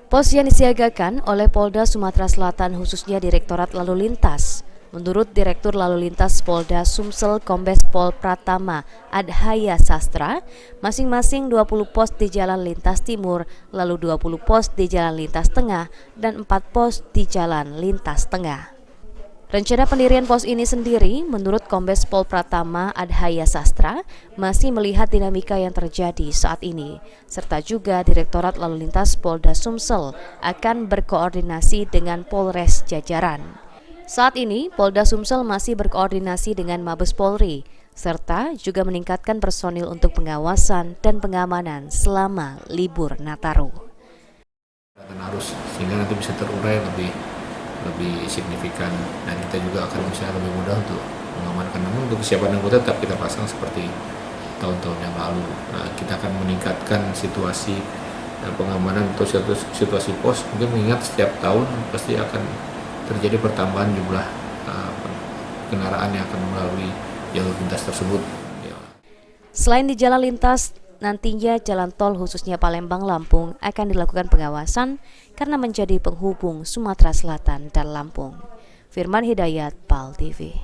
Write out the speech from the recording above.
Pos yang disiagakan oleh Polda Sumatera Selatan khususnya Direktorat Lalu Lintas. Menurut Direktur Lalu Lintas Polda Sumsel Kombes Pol Pratama Adhaya Sastra, masing-masing 20 pos di Jalan Lintas Timur, lalu 20 pos di Jalan Lintas Tengah, dan 4 pos di Jalan Lintas Tengah. Rencana pendirian pos ini sendiri, menurut Kombes Pol Pratama Adhaya Sastra, masih melihat dinamika yang terjadi saat ini, serta juga Direktorat Lalu Lintas Polda Sumsel akan berkoordinasi dengan Polres jajaran. Saat ini, Polda Sumsel masih berkoordinasi dengan Mabes Polri, serta juga meningkatkan personil untuk pengawasan dan pengamanan selama libur Nataru. Arus sehingga nanti bisa terurai lebih signifikan, dan kita juga akan bisa lebih mudah untuk mengamankan. Namun untuk kesiapan anggota tetap kita pasang seperti tahun-tahun yang lalu. Kita akan meningkatkan situasi pengamanan atau situasi pos, mungkin mengingat setiap tahun pasti akan terjadi pertambahan jumlah kendaraan yang akan melalui jalur lintas tersebut. Selain di jalan lintas, nantinya jalan tol khususnya Palembang-Lampung akan dilakukan pengawasan karena menjadi penghubung Sumatera Selatan dan Lampung. Firman Hidayat, PAL TV.